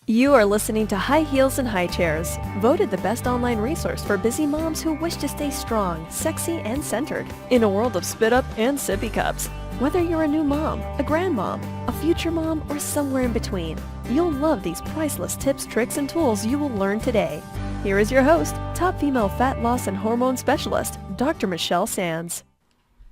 You are listening to High Heels and High Chairs, voted the best online resource for busy moms who wish to stay strong, sexy, and centered in a world of spit up and sippy cups. Whether you're a new mom, a grandmom, a future mom, or somewhere in between, you'll love these priceless tips, tricks, and tools you will learn today. Here is your host, top female fat loss and hormone specialist, Dr. Michelle Sands.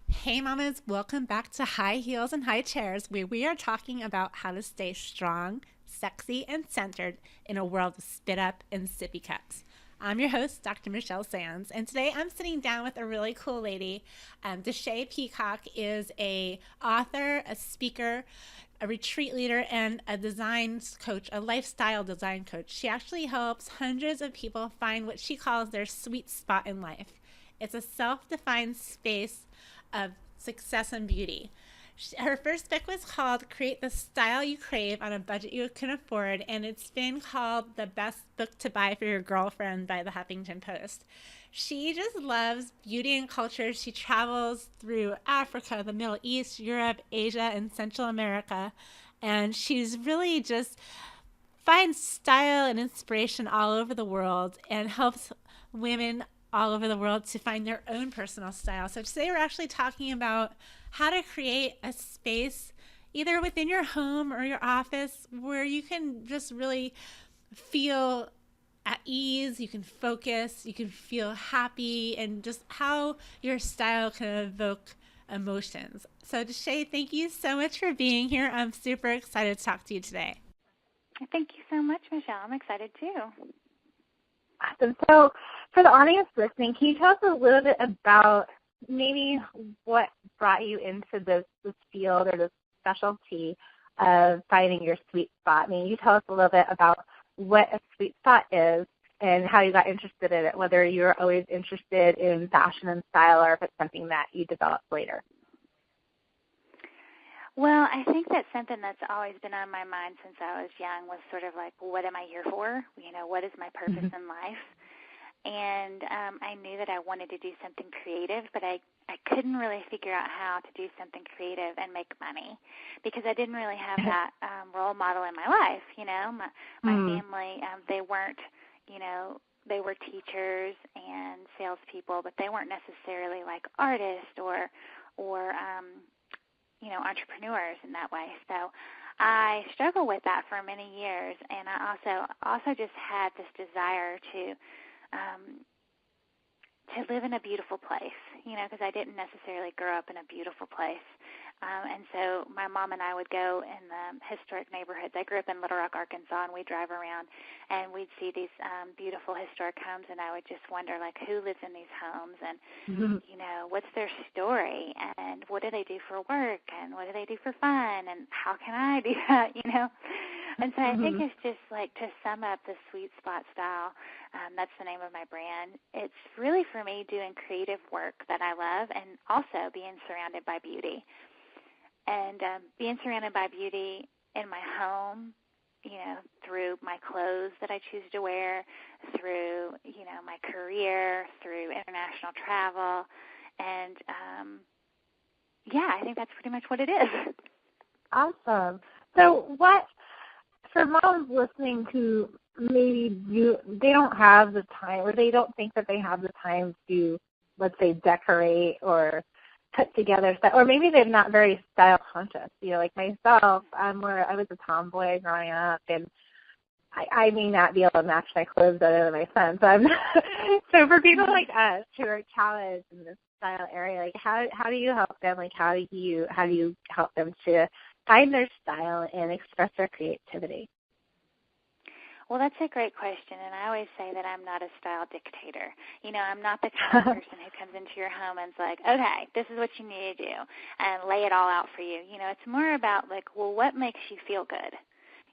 Hey mamas, welcome back to High Heels and High Chairs, where we are talking about how to stay strong, sexy, and centered in a world of spit up and sippy cups. I'm your host, Dr. Michelle Sands, and today I'm sitting down with a really cool lady. Desha Peacock is a author, a speaker, a retreat leader, and a design coach, a lifestyle design coach. She actually helps hundreds of people find what she calls their sweet spot in life. It's a self-defined space of success and beauty. Her first book was called Create the Style You Crave on a Budget You Can Afford, and it's been called the best book to buy for your girlfriend by the Huffington Post. She just loves beauty and culture. She travels through Africa, the Middle East, Europe, Asia, and Central America, and she's really just finds style and inspiration all over the world and helps women all over the world to find their own personal style. So today we're actually talking about how to create a space either within your home or your office where you can just really feel at ease, you can focus, you can feel happy, and just how your style can evoke emotions. So Desha, thank you so much for being here. I'm super excited to talk to you today. Thank you so much, Michelle. I'm excited too. Awesome. So for the audience listening, can you tell us a little bit about maybe what brought you into this field or this specialty of finding your sweet spot? I mean, you tell us a little bit about what a sweet spot is and how you got interested in it, whether you were always interested in fashion and style or if it's something that you developed later. Well, I think that's something that's always been on my mind since I was young was sort of like, what am I here for? You know, what is my purpose in life? And I knew that I wanted to do something creative, but I couldn't really figure out how to do something creative and make money because I didn't really have that role model in my life. You know, my family, they weren't, you know, they were teachers and salespeople, but they weren't necessarily like artists or you know, entrepreneurs in that way. So I struggled with that for many years, and I also just had this desire to live in a beautiful place, you know, because I didn't necessarily grow up in a beautiful place. And so my mom and I would go in the historic neighborhoods. I grew up in Little Rock, Arkansas, and we'd drive around, and we'd see these beautiful historic homes, and I would just wonder, like, who lives in these homes, and, you know, what's their story, and what do they do for work, and what do they do for fun, and how can I do that, you know? And so I think it's just like to sum up the Sweet Spot style, that's the name of my brand. It's really for me doing creative work that I love and also being surrounded by beauty. And being surrounded by beauty in my home, you know, through my clothes that I choose to wear, through, you know, my career, through international travel. And, yeah, I think that's pretty much what it is. Awesome. So for moms listening who maybe they don't have the time or they don't think that they have the time to, let's say, decorate or put together stuff, or maybe they're not very style conscious. You know, like myself, I was a tomboy growing up, and I may not be able to match my clothes better than my son. So for people like us who are challenged in this style area, like how do you help them? Like how do you help them to find their style and express their creativity? Well, that's a great question, and I always say that I'm not a style dictator. You know, I'm not the kind of person who comes into your home and is like, okay, this is what you need to do, and lay it all out for you. You know, it's more about like, well, what makes you feel good?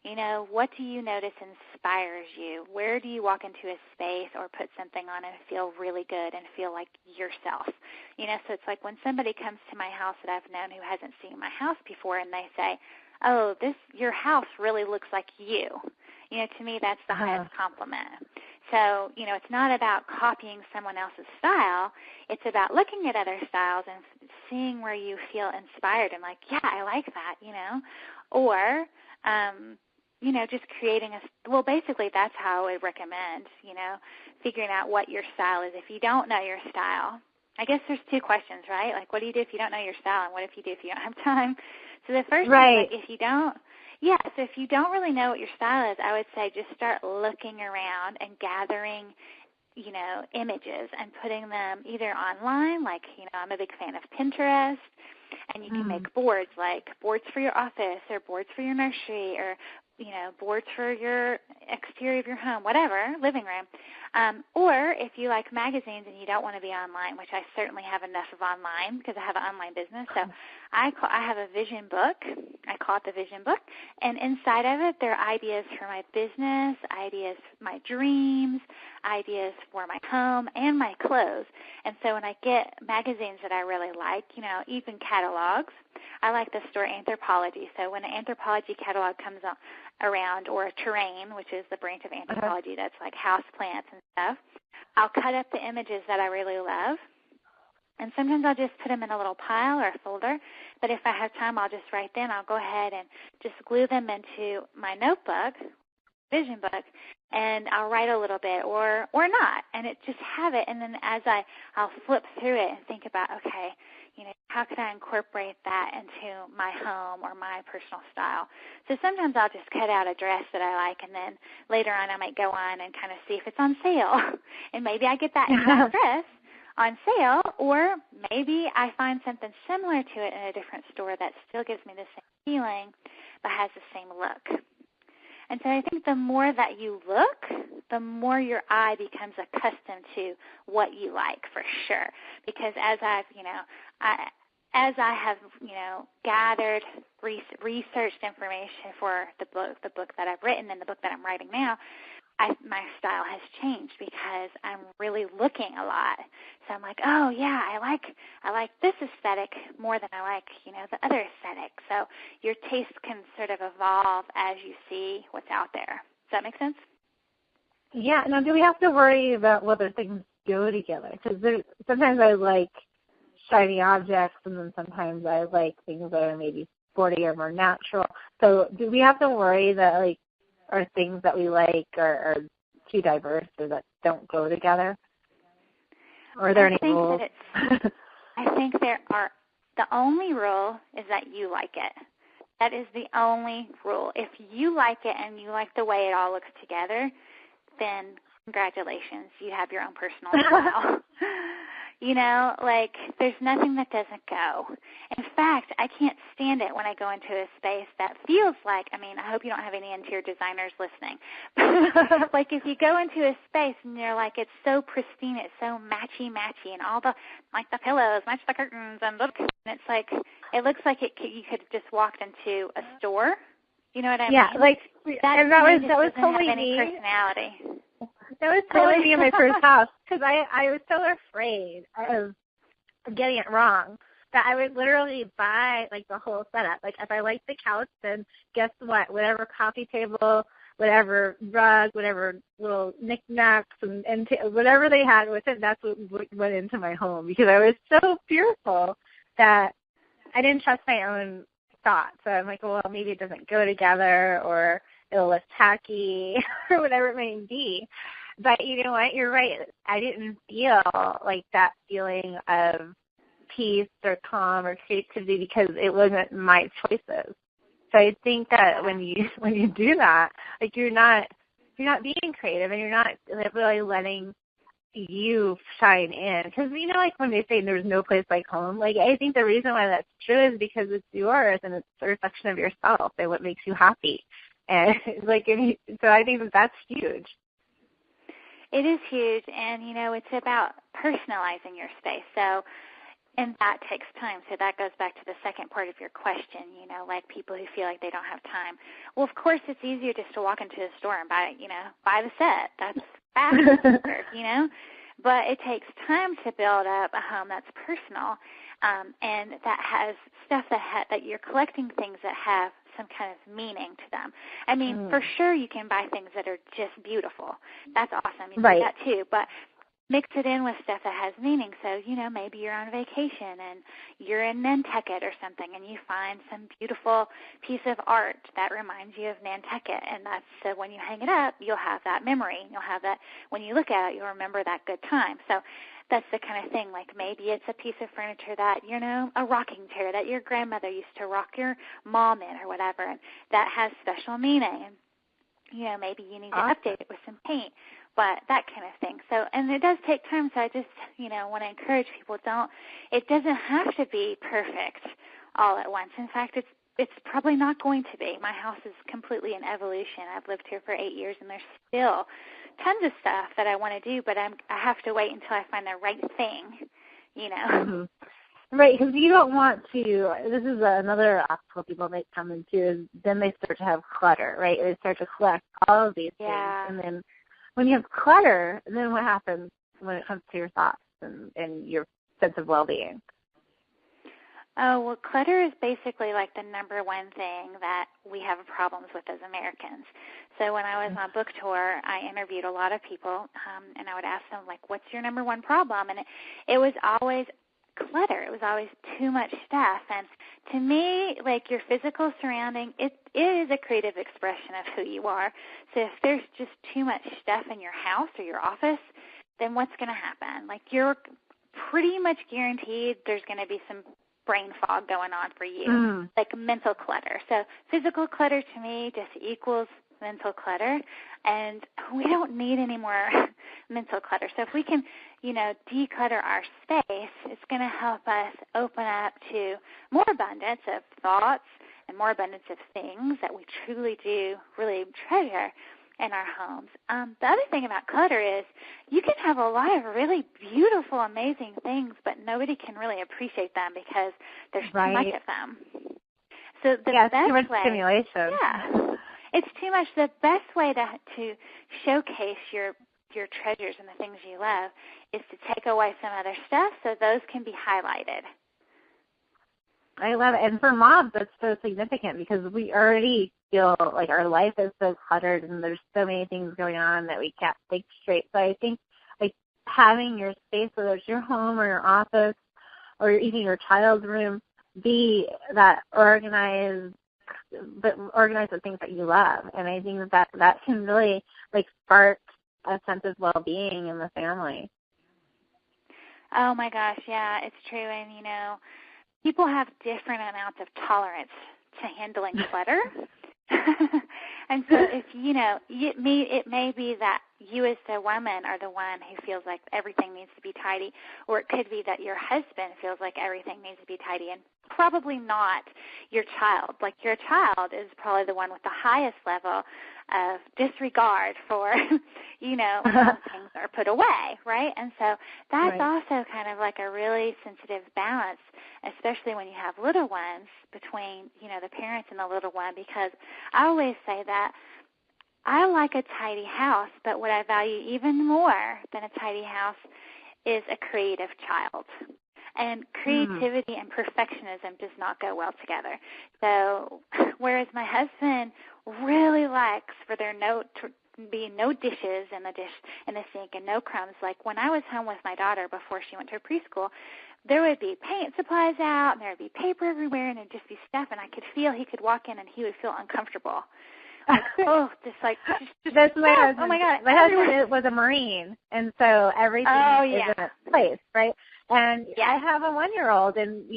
You know, what do you notice inspires you? Where do you walk into a space or put something on and feel really good and feel like yourself? You know, so it's like when somebody comes to my house that I've known who hasn't seen my house before and they say, oh, your house really looks like you. You know, to me, that's the highest compliment. So, you know, it's not about copying someone else's style. It's about looking at other styles and seeing where you feel inspired and like, yeah, I like that, you know. Or, just creating basically that's how I would recommend, figuring out what your style is. If you don't know your style, I guess there's two questions, right? Like, what do you do if you don't know your style, and what if you do if you don't have time? So the first right. is, like, if you don't really know what your style is, I would say just start looking around and gathering, images and putting them either online, like, I'm a big fan of Pinterest, and you can make boards, like boards for your office or boards for your nursery or, boards for your exterior of your home, whatever, living room. Or if you like magazines and you don't want to be online, which I certainly have enough of online because I have an online business. So I have a vision book. I call it the vision book. And inside of it, there are ideas for my business, ideas for my dreams, ideas for my home and my clothes. And so when I get magazines that I really like, even catalogs, I like the store Anthropology. So when an Anthropology catalog comes around, or a Terrain, which is the branch of Anthropology that's like house plants and stuff, I'll cut up the images that I really love. And sometimes I'll just put them in a little pile or a folder. But if I have time, I'll just write them. I'll go ahead and just glue them into my notebook, vision book, and I'll write a little bit or not. And just have it. And then I'll flip through it and think about, okay, how can I incorporate that into my home or my personal style? So sometimes I'll just cut out a dress that I like, and then later on I might go on and kind of see if it's on sale. And maybe I get that exact dress on sale, or maybe I find something similar to it in a different store that still gives me the same feeling but has the same look. And so I think the more that you look, the more your eye becomes accustomed to what you like, for sure. Because as I have gathered, researched information for the book that I've written and the book that I'm writing now, my style has changed because I'm really looking a lot. So I'm like, oh yeah, I like this aesthetic more than I like, the other aesthetic. So your taste can sort of evolve as you see what's out there. Does that make sense? Yeah. Now, do we have to worry about whether things go together? Because sometimes I like shiny objects, and then sometimes I like things that are maybe sporty or more natural. So do we have to worry that, like, are things that we like are too diverse or that don't go together? Or are there any rules? I think there are. The only rule is that you like it. That is the only rule. If you like it and you like the way it all looks together, then congratulations, you have your own personal style. There's nothing that doesn't go. In fact, I can't stand it when I go into a space that feels like, I hope you don't have any interior designers listening. Like if you go into a space and you're like, it's so pristine, it's so matchy, and all the pillows match the curtains, and it's like, it looks like you could have just walked into a store. You know what I mean? Yeah, that was totally have any me. Personality. That was totally me in my first house, because I was so afraid of getting it wrong that I would literally buy, the whole setup. Like, if I liked the couch, then guess what? Whatever coffee table, whatever rug, whatever little knickknacks, and whatever they had with it, that's what went into my home, because I was so fearful that I didn't trust my own thoughts. So I'm like, well, maybe it doesn't go together, or it'll look tacky, or whatever it may be. But you know what? You're right. I didn't feel like that feeling of peace or calm or creativity because it wasn't my choices. So I think that when you do that, you're not being creative, and you're not really letting you shine in. Because when they say there's no place like home, I think the reason why that's true is because it's yours and it's a reflection of yourself and what makes you happy. And so I think that's huge. It is huge, and it's about personalizing your space. So, and that takes time. So that goes back to the second part of your question. People who feel like they don't have time. Well, of course, it's easier just to walk into a store and buy the set. That's faster, But it takes time to build up a home that's personal, and that has stuff that you're collecting things that have some kind of meaning to them. For sure you can buy things that are just beautiful. That's awesome. You can do that too. But mix it in with stuff that has meaning. So, maybe you're on vacation and you're in Nantucket or something, and you find some beautiful piece of art that reminds you of Nantucket, and that's so when you hang it up, you'll have that memory. You'll have that, when you look at it, you'll remember that good time. So that's the kind of thing, like maybe it's a piece of furniture that, a rocking chair that your grandmother used to rock your mom in or whatever, and that has special meaning. And, maybe you need to update it with some paint, but that kind of thing. So, and it does take time, so I just, want to encourage people, it doesn't have to be perfect all at once. In fact, it's probably not going to be. My house is completely in evolution. I've lived here for 8 years, and there's still tons of stuff that I want to do, but I have to wait until I find the right thing, Mm-hmm. Right, because you don't want to, this is another obstacle people might come into, is then they start to have clutter, right? They start to collect all of these things. And then when you have clutter, then what happens when it comes to your thoughts and your sense of well-being? Oh, well, clutter is basically like the number one thing that we have problems with as Americans. So when I was on book tour, I interviewed a lot of people, and I would ask them, like, what's your number one problem? And it was always clutter. It was always too much stuff. And to me, like, your physical surrounding, it is a creative expression of who you are. So if there's just too much stuff in your house or your office, then what's going to happen? Like, you're pretty much guaranteed there's going to be some brain fog going on for you, like mental clutter. So physical clutter to me just equals mental clutter, and we don't need any more mental clutter. So if we can, declutter our space, it's going to help us open up to more abundance of thoughts and more abundance of things that we truly do really treasure in our homes. The other thing about clutter is you can have a lot of really beautiful, amazing things, but nobody can really appreciate them because there's too much of them. So the best too much way, stimulation. Yeah, it's too much. The best way to showcase your treasures and the things you love is to take away some other stuff so those can be highlighted. I love it. And for moms, that's so significant because we already feel like our life is so cluttered and there's so many things going on that we can't think straight. So I think like having your space, whether it's your home or your office or even your child's room, be that organized, but organize the things that you love. And I think that can really like spark a sense of well-being in the family. Oh my gosh, yeah, it's true. And people have different amounts of tolerance to handling clutter. And so if, it may be that you as the woman are the one who feels like everything needs to be tidy, or it could be that your husband feels like everything needs to be tidy, and probably not your child. Like your child is probably the one with the highest level of disregard for, how things are put away, right? And so that's also kind of like a really sensitive balance, especially when you have little ones between, the parents and the little one, because I always say that I like a tidy house, but what I value even more than a tidy house is a creative child. And creativity and perfectionism does not go well together. So whereas my husband really likes for there to be no dishes in the sink and no crumbs. Like when I was home with my daughter before she went to preschool, there would be paint supplies out and there would be paper everywhere and there'd just be stuff, and I could feel he could walk in and he would feel uncomfortable. Like, That's my husband. Oh my God! My husband was a Marine, and so everything is in its place, right? And I have a 1-year-old, and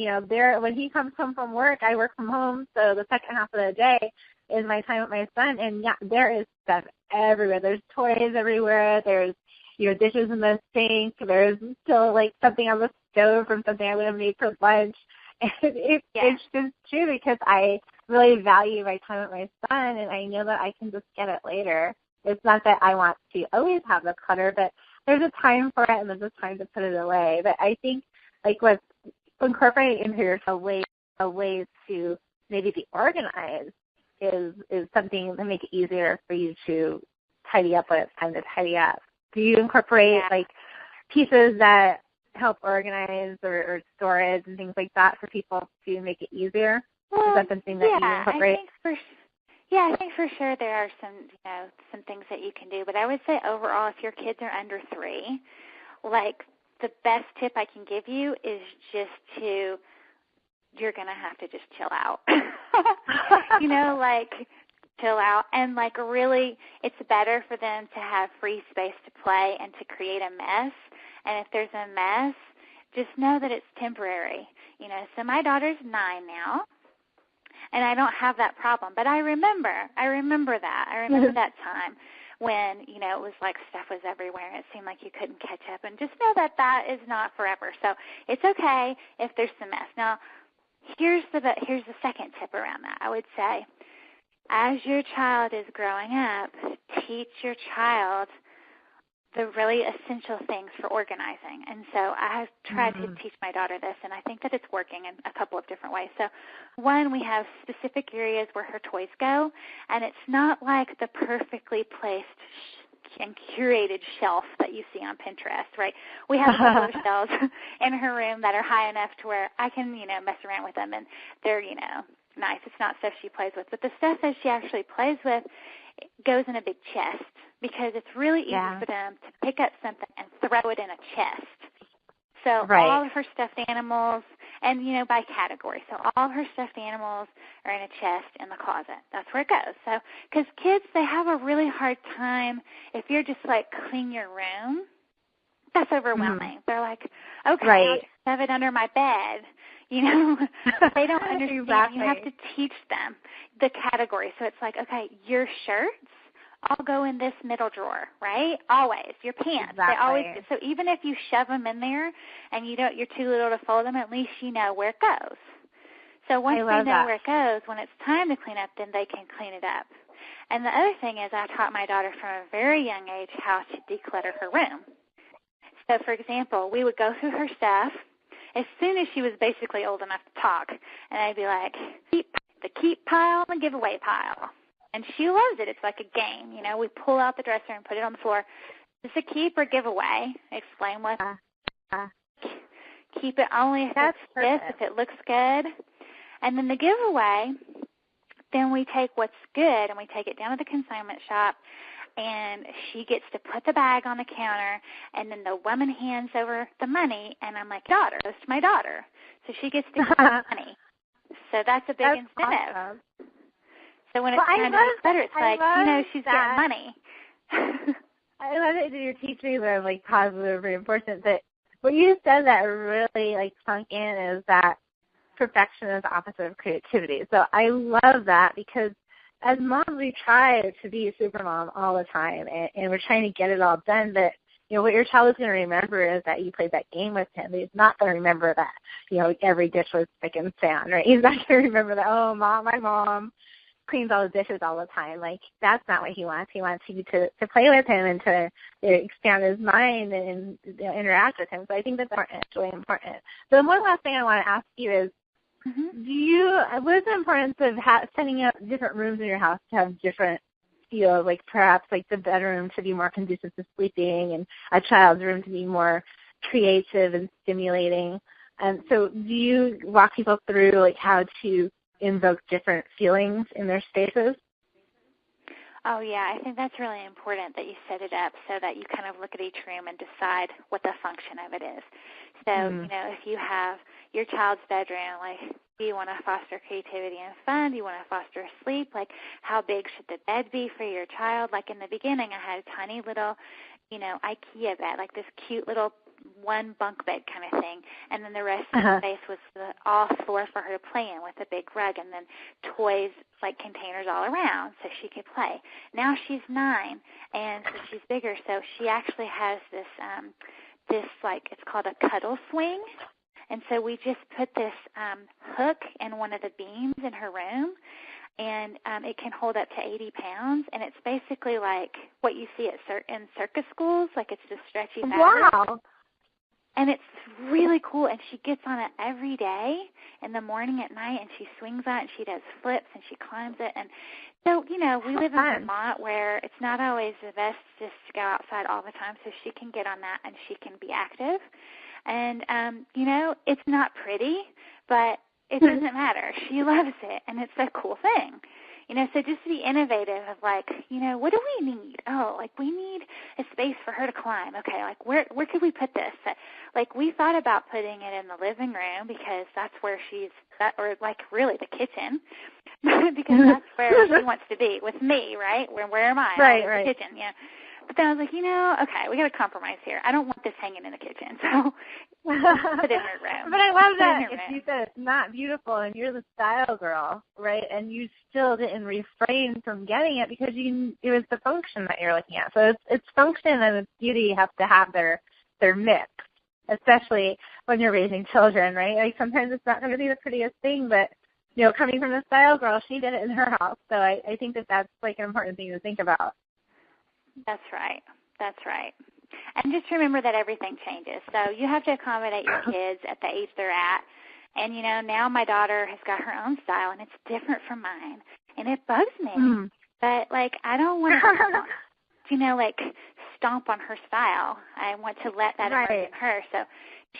when he comes home from work, I work from home, so the second half of the day is my time with my son, and there is stuff everywhere. There's toys everywhere. There's dishes in the sink. There's still like something on the stove from something I would have made for lunch. And it's just true because I really value my time with my son, and I know that I can just get it later. It's not that I want to always have the clutter, but there's a time for it and there's a time to put it away. But I think like what's incorporating into your ways to maybe be organized is something to make it easier for you to tidy up when it's time to tidy up. Do you incorporate like pieces that help organize or storage and things like that for people to make it easier? Well, is that something that you incorporate? I think for sure there are some things that you can do. But I would say overall, if your kids are under 3, like, the best tip I can give you is just you're going to have to just chill out. Chill out. And, really, it's better for them to have free space to play and to create a mess. And if there's a mess, just know that it's temporary. So my daughter's 9 now, and I don't have that problem. But I remember that. I remember that time when, it was like stuff was everywhere and it seemed like you couldn't catch up. And just know that that is not forever. So it's okay if there's some mess. Now, here's the second tip around that. I would say, as your child is growing up, teach your child the really essential things for organizing. And so I have tried to teach my daughter this, and I think that it's working in a couple of different ways. So one, we have specific areas where her toys go, and it's not like the perfectly placed and curated shelf that you see on Pinterest, right? We have a couple of shelves in her room that are high enough to where I can, mess around with them, and they're, nice. It's not stuff she plays with. But the stuff that she actually plays with goes in a big chest because it's really easy for them to pick up something and throw it in a chest. So all of her stuffed animals, and, by category. So all of her stuffed animals are in a chest in the closet. That's where it goes. So because kids, they have a really hard time if you're just clean your room. That's overwhelming. They're like, okay, I'll just shove it under my bed. They don't understand. Exactly. You have to teach them the category. So it's like, okay, your shirts all go in this middle drawer, right? Always. Your pants, they always do. So even if you shove them in there and you're too little to fold them, at least you know where it goes. So once they know where it goes, when it's time to clean up, then they can clean it up. And the other thing is I taught my daughter from a very young age how to declutter her room. So, for example, we would go through her stuff as soon as she was basically old enough to talk, and I'd be like, keep pile and the giveaway pile. And she loves it. It's like a game. We pull out the dresser and put it on the floor. Is this a keep or giveaway? Explain what. Keep it only if it's this, if it looks good. And then the giveaway, then we take what's good and we take it down to the consignment shop, and she gets to put the bag on the counter, and then the woman hands over the money, and I'm like, daughter, goes to my daughter. So she gets to get the money. So that's a big incentive. Awesome. So when it's time to declutter, it's she's getting money. I love that you're teaching them, positive reinforcement. That what you said that really, sunk in is that perfection is the opposite of creativity. So I love that because as moms, we try to be a super mom all the time, and we're trying to get it all done. But, what your child is going to remember is that you played that game with him. He's not going to remember that, every dish was spick and span, right? He's not going to remember that, my mom cleans all the dishes all the time. That's not what he wants. He wants you to play with him and to expand his mind and interact with him. So I think that's important. It's really important. So one last thing I want to ask you is, what is the importance of setting up different rooms in your house to have different feels, perhaps the bedroom to be more conducive to sleeping and a child's room to be more creative and stimulating? And so do you walk people through how to invoke different feelings in their spaces? Oh, yeah, I think that's really important that you set it up so that you kind of look at each room and decide what the function of it is. So, if you have your child's bedroom, do you want to foster creativity and fun? Do you want to foster sleep? How big should the bed be for your child? In the beginning, I had a tiny little, IKEA bed, this cute little one bunk bed kind of thing, and then the rest of the space was the all floor for her to play in with a big rug, and then toys containers all around so she could play. Now she's 9, and so she's bigger, so she actually has this it's called a cuddle swing, and so we just put this hook in one of the beams in her room, and it can hold up to 80 pounds, and it's basically like what you see in circus schools, it's just stretchy fabric. Wow. And it's really cool, and she gets on it every day in the morning, at night, and she swings on it, and she does flips, and she climbs it. And so, we live in Vermont where it's not always the best just to go outside all the time, so she can get on that and she can be active. And, it's not pretty, but it doesn't matter. She loves it, and it's a cool thing. So just to be innovative of like, what do we need? Oh, like we need a space for her to climb. Okay, like where could we put this? Like we thought about putting it in the living room because that's where or like really the kitchen, because that's where she wants to be with me, right? Where am I? Right. The kitchen, yeah. But then I was like, okay, we got to compromise here. I don't want this hanging in the kitchen, so put it in her room. But I love that if you said it's not beautiful and you're the style girl, right? And you still didn't refrain from getting it because it was the function that you're looking at. So it's function and its beauty have to have their mix, especially when you're raising children, right? Like sometimes it's not going to be the prettiest thing, but coming from the style girl, she did it in her house. So I think that's like an important thing to think about. That's right. And just remember that everything changes. So you have to accommodate your kids at the age they're at. And, now my daughter has got her own style, and it's different from mine. And it bugs me. Mm. But, like, I don't want to, like, stomp on her style. I want to let that emerge in her. So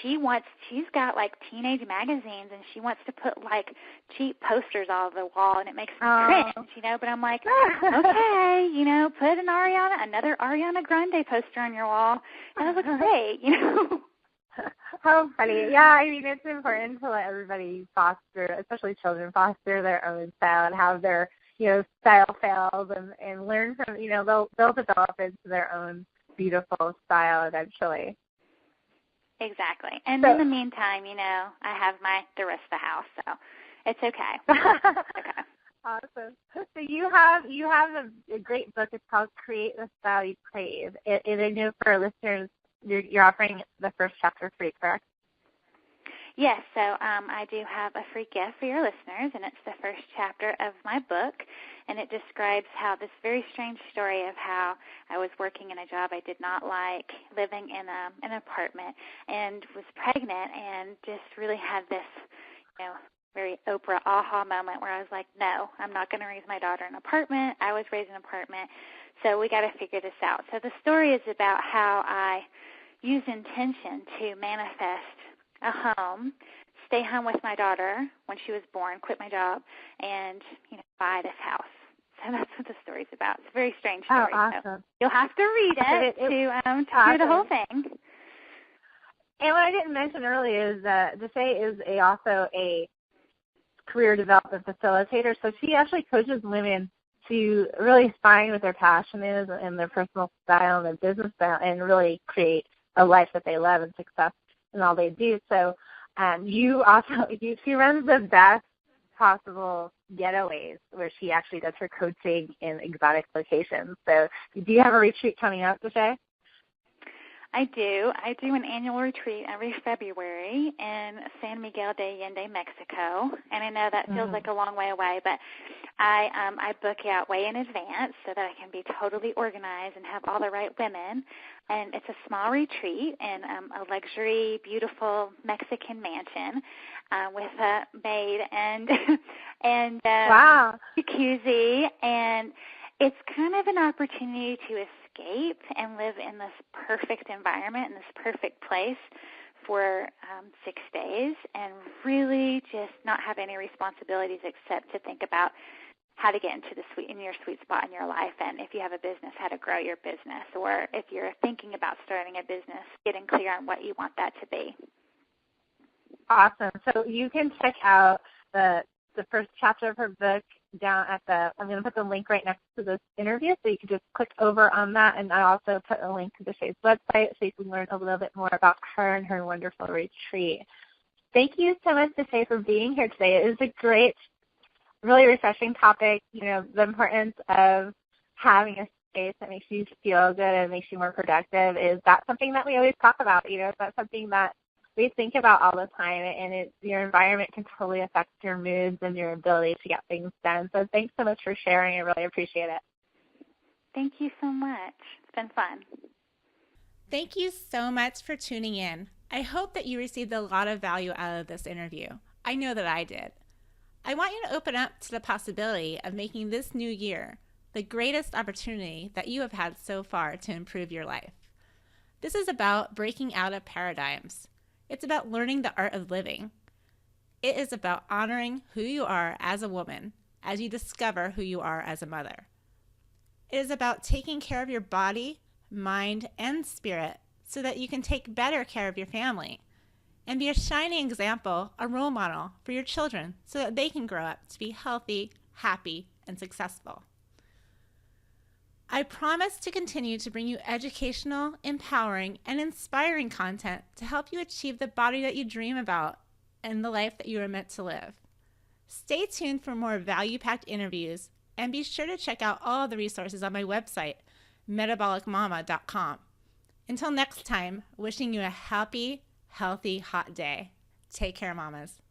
she's got, like, teenage magazines, and she wants to put, like, cheap posters all over the wall, and it makes me cringe, But I'm like, okay, put another Ariana Grande poster on your wall. That would look great, How funny. Yeah, I mean, it's important to let everybody foster, especially children, foster their own style and have their, style fails and learn from, they'll develop into their own beautiful style eventually. Exactly. And in the meantime, I have the rest of the house, so it's okay. Okay. Awesome. So you have a great book. It's called Create the Style You Crave. And I know for our listeners, you're offering the first chapter free, correct? Yes, so I do have a free gift for your listeners, and it's the first chapter of my book, and it describes how this very strange story of how I was working in a job I did not like, living in an apartment, and was pregnant, and just really had this, very Oprah aha moment where I was like, no, I'm not going to raise my daughter in an apartment. I was raised in an apartment, so we got to figure this out. So the story is about how I used intention to manifest a home, stay home with my daughter when she was born, quit my job, and buy this house. So that's what the story's about. It's a very strange story. Oh, awesome. So you'll have to read it to hear the whole thing. And what I didn't mention earlier is that Desha is also a career development facilitator. So she actually coaches women to really find what their passion is and their personal style and their business style and really create a life that they love and success in all they do. So she runs the best possible getaways where she actually does her coaching in exotic locations. So do you have a retreat coming up, Desha? I do. I do an annual retreat every February in San Miguel de Allende, Mexico. And I know that feels like a long way away, but I book it out way in advance so that I can be totally organized and have all the right women. And it's a small retreat in a luxury, beautiful Mexican mansion with a maid and wow. jacuzzi. And it's kind of an opportunity to escape and live in this perfect environment, in this perfect place for 6 days and really just not have any responsibilities except to think about how to get into your sweet spot in your life, and if you have a business, how to grow your business, or if you're thinking about starting a business, getting clear on what you want that to be. Awesome. So you can check out the first chapter of her book down at I'm going to put the link right next to this interview, so you can just click over on that, and I also put a link to Desha's website so you can learn a little bit more about her and her wonderful retreat. Thank you so much, Desha, for being here today. It was a great, really refreshing topic, the importance of having a space that makes you feel good and makes you more productive. Is that something that we always talk about? Is that something that we think about all the time, and your environment can totally affect your moods and your ability to get things done. So thanks so much for sharing. I really appreciate it. Thank you so much. It's been fun. Thank you so much for tuning in. I hope that you received a lot of value out of this interview. I know that I did. I want you to open up to the possibility of making this new year the greatest opportunity that you have had so far to improve your life. This is about breaking out of paradigms. It's about learning the art of living. It is about honoring who you are as a woman, as you discover who you are as a mother. It is about taking care of your body, mind, and spirit so that you can take better care of your family and be a shining example, a role model for your children so that they can grow up to be healthy, happy, and successful. I promise to continue to bring you educational, empowering, and inspiring content to help you achieve the body that you dream about and the life that you are meant to live. Stay tuned for more value-packed interviews, and be sure to check out all the resources on my website, metabolicmama.com. Until next time, wishing you a happy, healthy, hot day. Take care, mamas.